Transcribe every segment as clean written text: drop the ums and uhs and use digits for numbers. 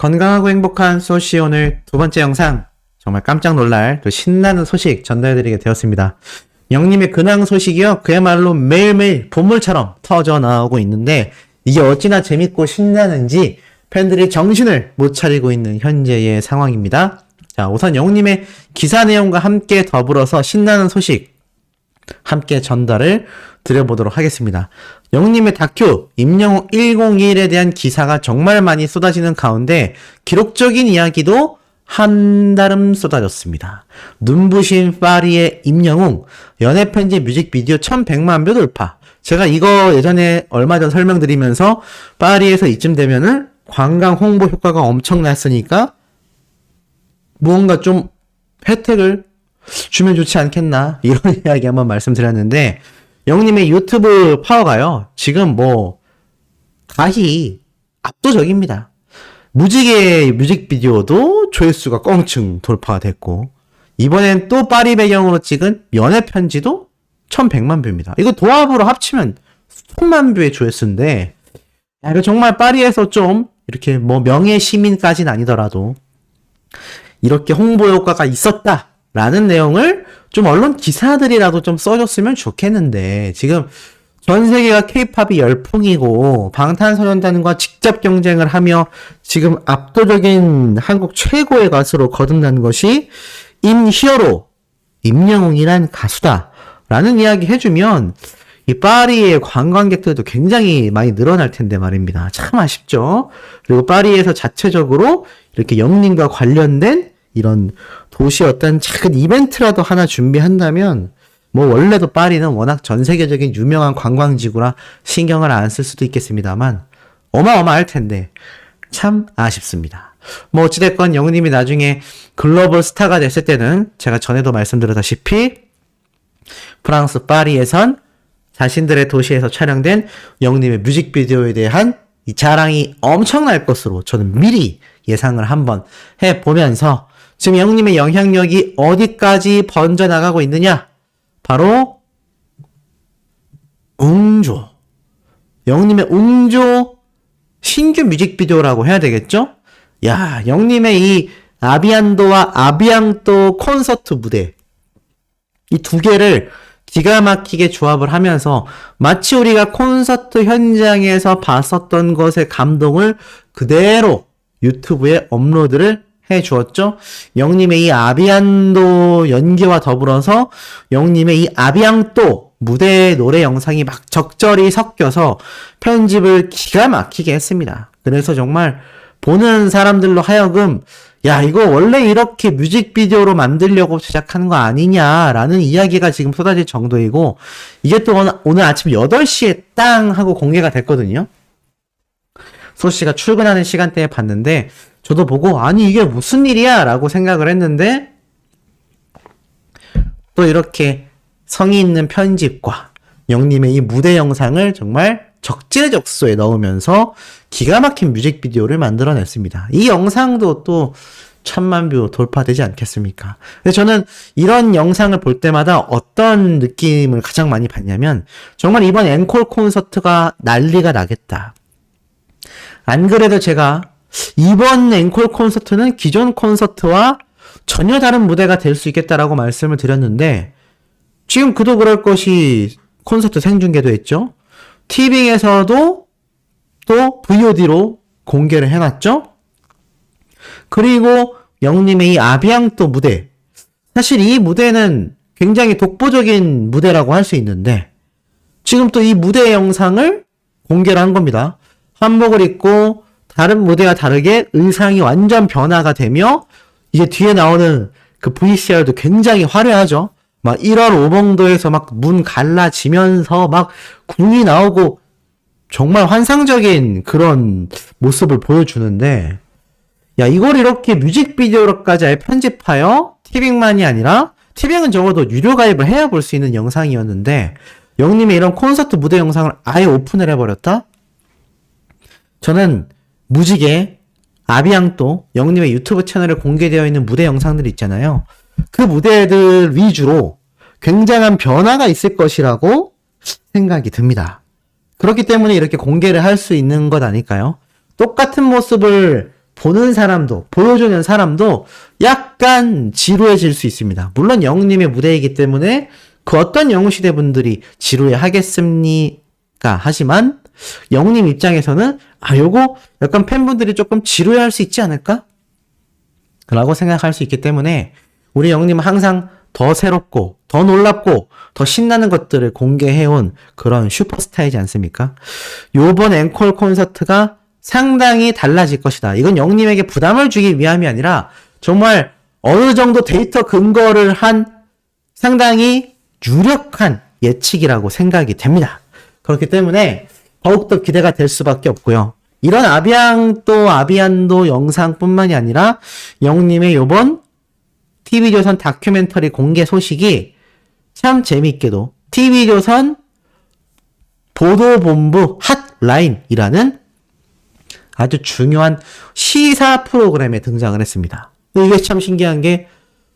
건강하고 행복한 소시 오늘 두 번째 영상 정말 깜짝 놀랄 또 신나는 소식 전달해드리게 되었습니다. 영님의 근황 소식이요 그야말로 매일매일 보물처럼 터져 나오고 있는데 이게 어찌나 재밌고 신나는지 팬들이 정신을 못 차리고 있는 현재의 상황입니다. 자, 우선 영님의 기사 내용과 함께 더불어서 신나는 소식 함께 전달을 드려보도록 하겠습니다. 영님의 다큐 임영웅 101에 대한 기사가 정말 많이 쏟아지는 가운데 기록적인 이야기도 한다름 쏟아졌습니다. 눈부신 파리의 임영웅 연애편지 뮤직비디오 1100만 뷰 돌파. 제가 이거 예전에 얼마 전 설명드리면서 파리에서 이쯤 되면은 관광 홍보 효과가 엄청났으니까 무언가 좀 혜택을 주면 좋지 않겠나 이런 이야기 한번 말씀드렸는데 영님의 유튜브 파워가요 지금 가히 압도적입니다. 무지개 뮤직비디오도 조회수가 껑충 돌파가 됐고 이번엔 또 파리 배경으로 찍은 연애편지도 1100만 뷰입니다. 이거 도합으로 합치면 수천만 뷰의 조회수인데 이거 정말 파리에서 좀 이렇게 명예 시민까지는 아니더라도 이렇게 홍보 효과가 있었다라는 내용을 좀 언론 기사들이라도 좀 써줬으면 좋겠는데 지금 전 세계가 케이팝이 열풍이고 방탄소년단과 직접 경쟁을 하며 지금 압도적인 한국 최고의 가수로 거듭난 것이 인히어로 임영웅이란 가수다라는 이야기 해주면 이 파리의 관광객들도 굉장히 많이 늘어날 텐데 말입니다. 참 아쉽죠. 그리고 파리에서 자체적으로 이렇게 영림과 관련된 이런 도시 어떤 작은 이벤트라도 하나 준비한다면 원래도 파리는 워낙 전 세계적인 유명한 관광지구라 신경을 안 쓸 수도 있겠습니다만 어마어마할 텐데 참 아쉽습니다. 어찌됐건 영님이 나중에 글로벌 스타가 됐을 때는 제가 전에도 말씀드렸다시피 프랑스 파리에선 자신들의 도시에서 촬영된 영님의 뮤직비디오에 대한 이 자랑이 엄청날 것으로 저는 미리 예상을 한번 해보면서 지금 영님의 영향력이 어디까지 번져나가고 있느냐? 바로 웅조. 영님의 웅조 신규 뮤직비디오라고 해야 되겠죠? 야, 영님의 이 아비안도와 아비앙도 콘서트 무대 이 두 개를 기가 막히게 조합을 하면서 마치 우리가 콘서트 현장에서 봤었던 것의 감동을 그대로 유튜브에 업로드를 해 주었죠. 영님의 이 아비안도 연기와 더불어서 영님의 이 아비앙또 무대 노래 영상이 막 적절히 섞여서 편집을 기가 막히게 했습니다. 그래서 정말 보는 사람들로 하여금 야, 이거 원래 이렇게 뮤직비디오로 만들려고 제작하는 거 아니냐라는 이야기가 지금 쏟아질 정도이고 이게 또 오늘 아침 8시에 땅 하고 공개가 됐거든요. 소씨가 출근하는 시간대에 봤는데 저도 보고 아니 이게 무슨 일이야 라고 생각을 했는데 또 이렇게 성의 있는 편집과 영님의 이 무대 영상을 정말 적재적소에 넣으면서 기가 막힌 뮤직비디오를 만들어냈습니다. 이 영상도 또 1000만 뷰 돌파되지 않겠습니까? 근데 저는 이런 영상을 볼 때마다 어떤 느낌을 가장 많이 받냐면 정말 이번 앵콜 콘서트가 난리가 나겠다. 안 그래도 제가 이번 앵콜 콘서트는 기존 콘서트와 전혀 다른 무대가 될 수 있겠다라고 말씀을 드렸는데 지금 그도 그럴 것이 콘서트 생중계도 했죠. 티빙에서도 또 VOD로 공개를 해놨죠. 그리고 영님의 이 아비앙또 무대 사실 이 무대는 굉장히 독보적인 무대라고 할 수 있는데 지금 또 이 무대 영상을 공개를 한 겁니다. 한복을 입고 다른 무대와 다르게 의상이 완전 변화가 되며 이제 뒤에 나오는 그 VCR도 굉장히 화려하죠. 막 1월 오봉도에서 막 문 갈라지면서 막 궁이 나오고 정말 환상적인 그런 모습을 보여주는데 야 이걸 이렇게 뮤직비디오로까지 아예 편집하여 티빙만이 아니라 티빙은 적어도 유료 가입을 해야 볼 수 있는 영상이었는데 영님의 이런 콘서트 무대 영상을 아예 오픈을 해버렸다? 저는 무지개 아비앙또 영님의 유튜브 채널에 공개되어 있는 무대 영상들이 있잖아요. 그 무대들 위주로 굉장한 변화가 있을 것이라고 생각이 듭니다. 그렇기 때문에 이렇게 공개를 할 수 있는 것 아닐까요? 똑같은 모습을 보는 사람도, 보여주는 사람도 약간 지루해질 수 있습니다. 물론 영웅님의 무대이기 때문에 그 어떤 영웅시대 분들이 지루해 하겠습니까? 하지만 영웅님 입장에서는 요거 약간 팬분들이 조금 지루해 할 수 있지 않을까? 라고 생각할 수 있기 때문에 우리 영웅님은 항상 더 새롭고 더 놀랍고 더 신나는 것들을 공개해온 그런 슈퍼스타이지 않습니까? 요번 앵콜 콘서트가 상당히 달라질 것이다. 이건 영웅님에게 부담을 주기 위함이 아니라 정말 어느 정도 데이터 근거를 한 상당히 유력한 예측이라고 생각이 됩니다. 그렇기 때문에 더욱더 기대가 될 수밖에 없고요. 이런 아비안도 영상뿐만이 아니라 영웅님의 요번 TV조선 다큐멘터리 공개 소식이 참 재미있게도 TV조선 보도본부 핫라인이라는 아주 중요한 시사 프로그램에 등장을 했습니다. 이게 참 신기한 게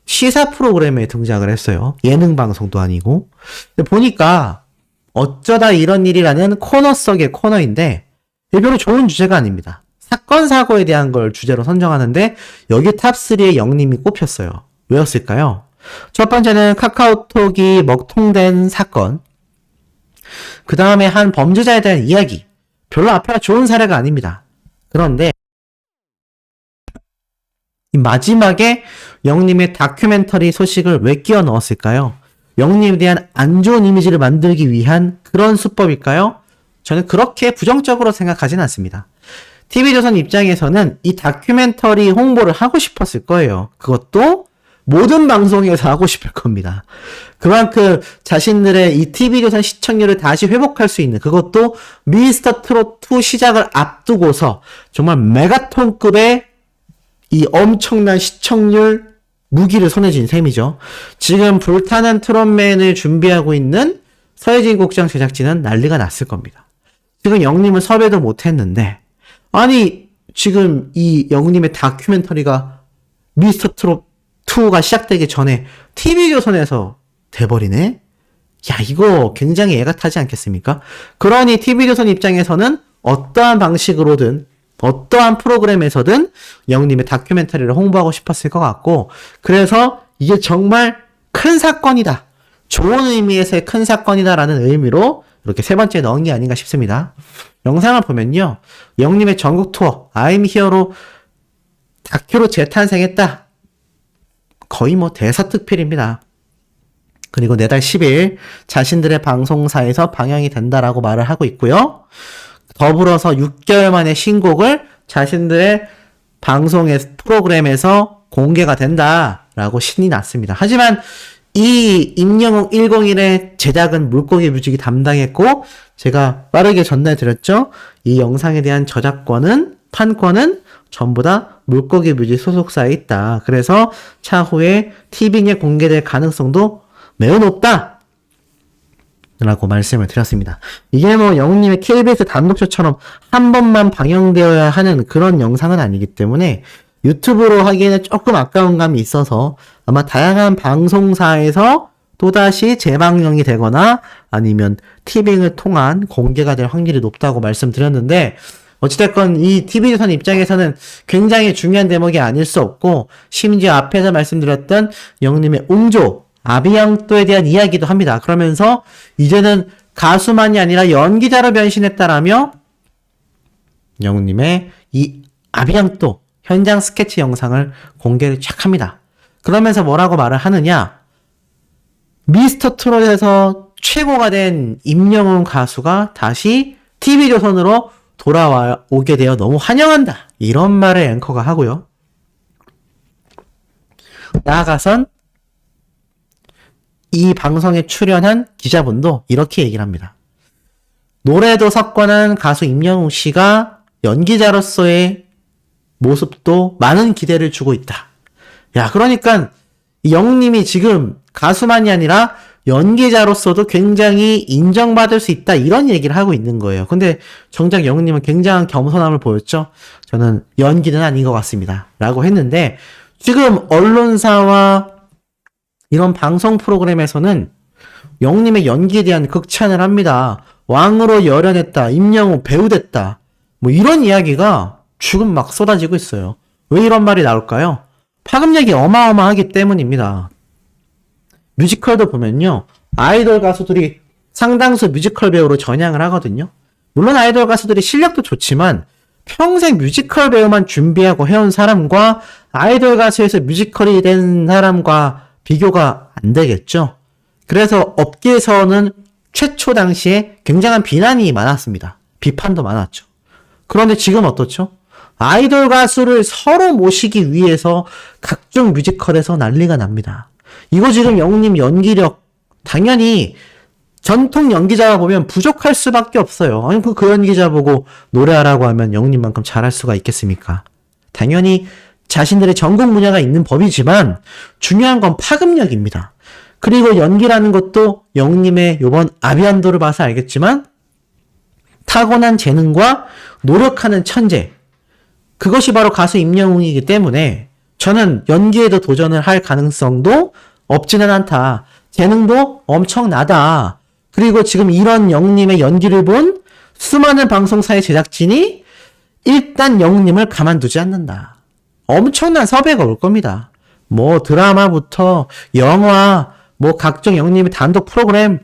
시사 프로그램에 등장을 했어요. 예능 방송도 아니고. 근데 보니까 어쩌다 이런 일이라는 코너 속의 코너인데 별로 좋은 주제가 아닙니다. 사건 사고에 대한 걸 주제로 선정하는데 여기 탑3에 영님이 꼽혔어요. 왜였을까요? 첫 번째는 카카오톡이 먹통된 사건, 그 다음에 한 범죄자에 대한 이야기. 별로 앞에가 좋은 사례가 아닙니다. 그런데 이 마지막에 영님의 다큐멘터리 소식을 왜 끼워 넣었을까요? 영님에 대한 안 좋은 이미지를 만들기 위한 그런 수법일까요? 저는 그렇게 부정적으로 생각하진 않습니다. TV조선 입장에서는 이 다큐멘터리 홍보를 하고 싶었을 거예요. 그것도 모든 방송에서 하고 싶을 겁니다. 그만큼 자신들의 이 TV조선 시청률을 다시 회복할 수 있는, 그것도 미스터트롯2 시작을 앞두고서 정말 메가톤급의 이 엄청난 시청률 무기를 손에 쥔 셈이죠. 지금 불타는 트롯맨을 준비하고 있는 서혜진 국장 제작진은 난리가 났을 겁니다. 지금 영님은 섭외도 못했는데, 아니 지금 이 영님의 다큐멘터리가 미스터트롯2가 시작되기 전에 TV조선에서 돼버리네? 야, 이거 굉장히 애가 타지 않겠습니까? 그러니 TV조선 입장에서는 어떠한 방식으로든 어떠한 프로그램에서든 영님의 다큐멘터리를 홍보하고 싶었을 것 같고, 그래서 이게 정말 큰 사건이다, 좋은 의미에서의 큰 사건이다라는 의미로 이렇게 세 번째 넣은 게 아닌가 싶습니다. 영상을 보면요, 영님의 전국 투어 I'm Here로 다큐로 재탄생했다, 거의 뭐 대서특필입니다. 그리고 내달 10일 자신들의 방송사에서 방영이 된다라고 말을 하고 있고요. 더불어서 6개월 만에 신곡을 자신들의 방송의 프로그램에서 공개가 된다라고 신이 났습니다. 하지만 이 임영웅 101의 제작은 물고기 뮤직이 담당했고, 제가 빠르게 전달드렸죠. 이 영상에 대한 저작권은, 판권은 전부 다 물고기 뮤직 소속사에 있다. 그래서 차후에 TV에 공개될 가능성도 매우 높다 라고 말씀을 드렸습니다. 이게 뭐 영웅님의 KBS 단독쇼처럼 한 번만 방영되어야 하는 그런 영상은 아니기 때문에 유튜브로 하기에는 조금 아까운 감이 있어서 아마 다양한 방송사에서 또다시 재방영이 되거나 아니면 티빙을 통한 공개가 될 확률이 높다고 말씀드렸는데, 어찌됐건 이 TV조선 입장에서는 굉장히 중요한 대목이 아닐 수 없고, 심지어 앞에서 말씀드렸던 영웅님의 웅조 아비앙또에 대한 이야기도 합니다. 그러면서 이제는 가수만이 아니라 연기자로 변신했다라며 영웅님의 이 아비앙또 현장 스케치 영상을 공개를 쫙 합니다. 그러면서 뭐라고 말을 하느냐, 미스터트롯에서 최고가 된 임영웅 가수가 다시 TV조선으로 돌아오게 되어 너무 환영한다, 이런 말을 앵커가 하고요. 나아가선 이 방송에 출연한 기자분도 이렇게 얘기를 합니다. 노래도 섞어낸 가수 임영웅 씨가 연기자로서의 모습도 많은 기대를 주고 있다. 야, 그러니까 영웅님이 지금 가수만이 아니라 연기자로서도 굉장히 인정받을 수 있다, 이런 얘기를 하고 있는 거예요. 근데 정작 영웅님은 굉장한 겸손함을 보였죠. 저는 연기는 아닌 것 같습니다 라고 했는데, 지금 언론사와 이런 방송 프로그램에서는 영웅님의 연기에 대한 극찬을 합니다. 왕으로 열연했다, 임영웅 배우 됐다, 뭐 이런 이야기가 죽음 막 쏟아지고 있어요. 왜 이런 말이 나올까요? 파급력이 어마어마하기 때문입니다. 뮤지컬도 보면요. 아이돌 가수들이 상당수 뮤지컬 배우로 전향을 하거든요. 물론 아이돌 가수들이 실력도 좋지만 평생 뮤지컬 배우만 준비하고 해온 사람과 아이돌 가수에서 뮤지컬이 된 사람과 비교가 안 되겠죠. 그래서 업계에서는 최초 당시에 굉장한 비난이 많았습니다. 비판도 많았죠. 그런데 지금 어떻죠? 아이돌 가수를 서로 모시기 위해서 각종 뮤지컬에서 난리가 납니다. 이거 지금 영웅님 연기력 당연히 전통 연기자가 보면 부족할 수밖에 없어요. 아니 그 연기자 보고 노래하라고 하면 영웅님만큼 잘할 수가 있겠습니까? 당연히 자신들의 전공 분야가 있는 법이지만 중요한 건 파급력입니다. 그리고 연기라는 것도 영웅님의 요번 아비안도를 봐서 알겠지만 타고난 재능과 노력하는 천재, 그것이 바로 가수 임영웅이기 때문에 저는 연기에도 도전을 할 가능성도 없지는 않다. 재능도 엄청나다. 그리고 지금 이런 영웅님의 연기를 본 수많은 방송사의 제작진이 일단 영웅님을 가만두지 않는다. 엄청난 섭외가 올 겁니다. 뭐 드라마부터 영화, 뭐 각종 영웅님의 단독 프로그램,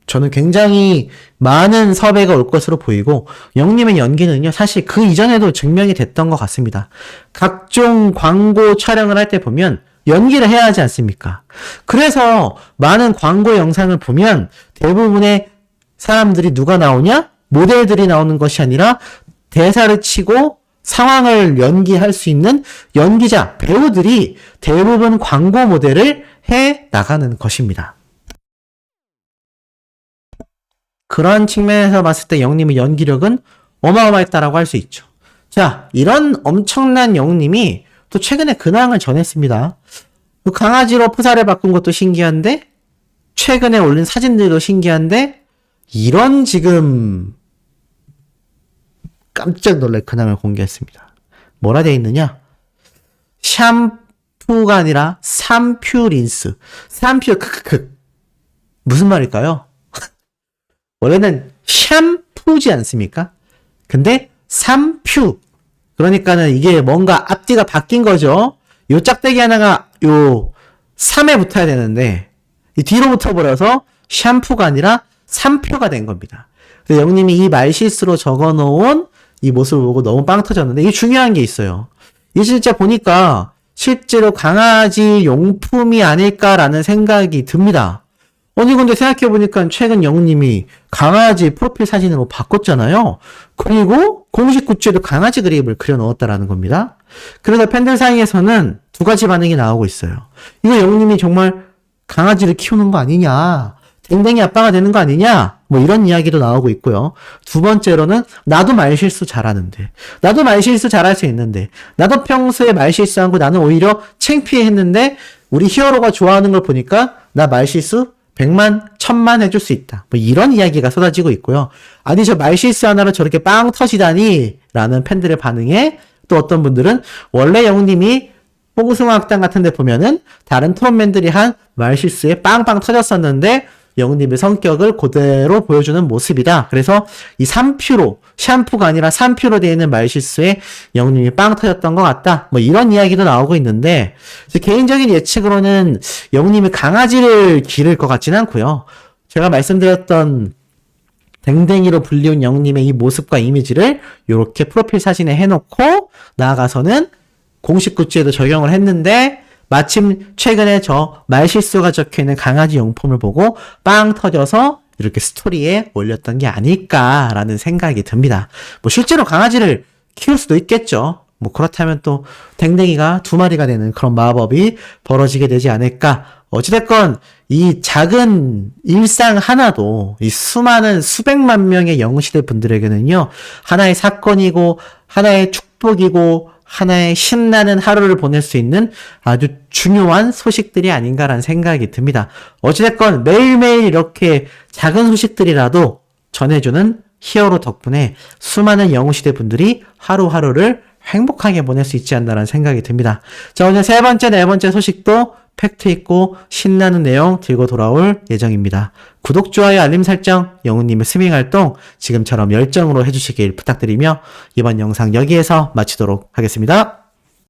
저는 굉장히 많은 섭외가 올 것으로 보이고 영웅님의 연기는요 사실 그 이전에도 증명이 됐던 것 같습니다. 각종 광고 촬영을 할 때 보면 연기를 해야 하지 않습니까? 그래서 많은 광고 영상을 보면 대부분의 사람들이 누가 나오냐? 모델들이 나오는 것이 아니라 대사를 치고 상황을 연기할 수 있는 연기자, 배우들이 대부분 광고 모델을 해 나가는 것입니다. 그런 측면에서 봤을 때 영웅님의 연기력은 어마어마했다라고 할 수 있죠. 자, 이런 엄청난 영웅님이 또 최근에 근황을 전했습니다. 강아지로 프사를 바꾼 것도 신기한데 최근에 올린 사진들도 신기한데 이런 지금 깜짝 놀랄 근황을 공개했습니다. 뭐라 되어 있느냐? 샴푸가 아니라 삼퓨 린스. 삼퓨 크크크. 무슨 말일까요? 원래는 샴푸지 않습니까? 근데 삼퓨. 그러니까는 이게 뭔가 앞뒤가 바뀐 거죠. 요 짝대기 하나가 요 3에 붙어야 되는데 이 뒤로 붙어버려서 샴푸가 아니라 삼표가 된 겁니다. 그래서 영님이 이 말실수로 적어놓은 이 모습을 보고 너무 빵 터졌는데 이게 중요한 게 있어요. 이게 진짜 보니까 실제로 강아지 용품이 아닐까라는 생각이 듭니다. 아니 근데 생각해보니까 최근 영웅님이 강아지 프로필 사진으로 바꿨잖아요. 그리고 공식 굿즈에도 강아지 그립을 그려 넣었다라는 겁니다. 그래서 팬들 사이에서는 두 가지 반응이 나오고 있어요. 이거 영웅님이 정말 강아지를 키우는 거 아니냐, 댕댕이 아빠가 되는 거 아니냐, 뭐 이런 이야기도 나오고 있고요. 두 번째로는 나도 말실수 잘하는데, 나도 말실수 잘할 수 있는데, 나도 평소에 말실수한 거 나는 오히려 창피해 했는데 우리 히어로가 좋아하는 걸 보니까 나 말실수 100만, 1000만 해줄 수 있다. 뭐 이런 이야기가 쏟아지고 있고요. 아니 저 말실수 하나로 저렇게 빵 터지다니 라는 팬들의 반응에 또 어떤 분들은 원래 영웅님이 뽕숭아 학당 같은 데 보면은 다른 트롯맨들이 한 말실수에 빵빵 터졌었는데 영웅님의 성격을 그대로 보여주는 모습이다. 그래서 이 3퓨로, 샴푸가 아니라 3퓨로 되어 있는 말실수에 영웅님이 빵 터졌던 것 같다. 뭐 이런 이야기도 나오고 있는데 개인적인 예측으로는 영웅님이 강아지를 기를 것 같지는 않고요. 제가 말씀드렸던 댕댕이로 불리운 영웅님의 이 모습과 이미지를 이렇게 프로필 사진에 해놓고 나아가서는 공식 굿즈에도 적용을 했는데 마침 최근에 저 말실수가 적혀있는 강아지 용품을 보고 빵 터져서 이렇게 스토리에 올렸던 게 아닐까라는 생각이 듭니다. 뭐 실제로 강아지를 키울 수도 있겠죠. 뭐 그렇다면 또 댕댕이가 2마리가 되는 그런 마법이 벌어지게 되지 않을까. 어찌됐건 이 작은 일상 하나도 이 수많은 수백만 명의 영웅시대 분들에게는요 하나의 사건이고 하나의 축복이고 하나의 신나는 하루를 보낼 수 있는 아주 중요한 소식들이 아닌가라는 생각이 듭니다. 어찌됐건 매일매일 이렇게 작은 소식들이라도 전해주는 히어로 덕분에 수많은 영웅시대 분들이 하루하루를 행복하게 보낼 수 있지 않나라는 생각이 듭니다. 자, 오늘 세 번째, 네 번째 소식도 팩트 있고 신나는 내용 들고 돌아올 예정입니다. 구독, 좋아요, 알림 설정, 영훈님의 스밍 활동 지금처럼 열정으로 해주시길 부탁드리며 이번 영상 여기에서 마치도록 하겠습니다.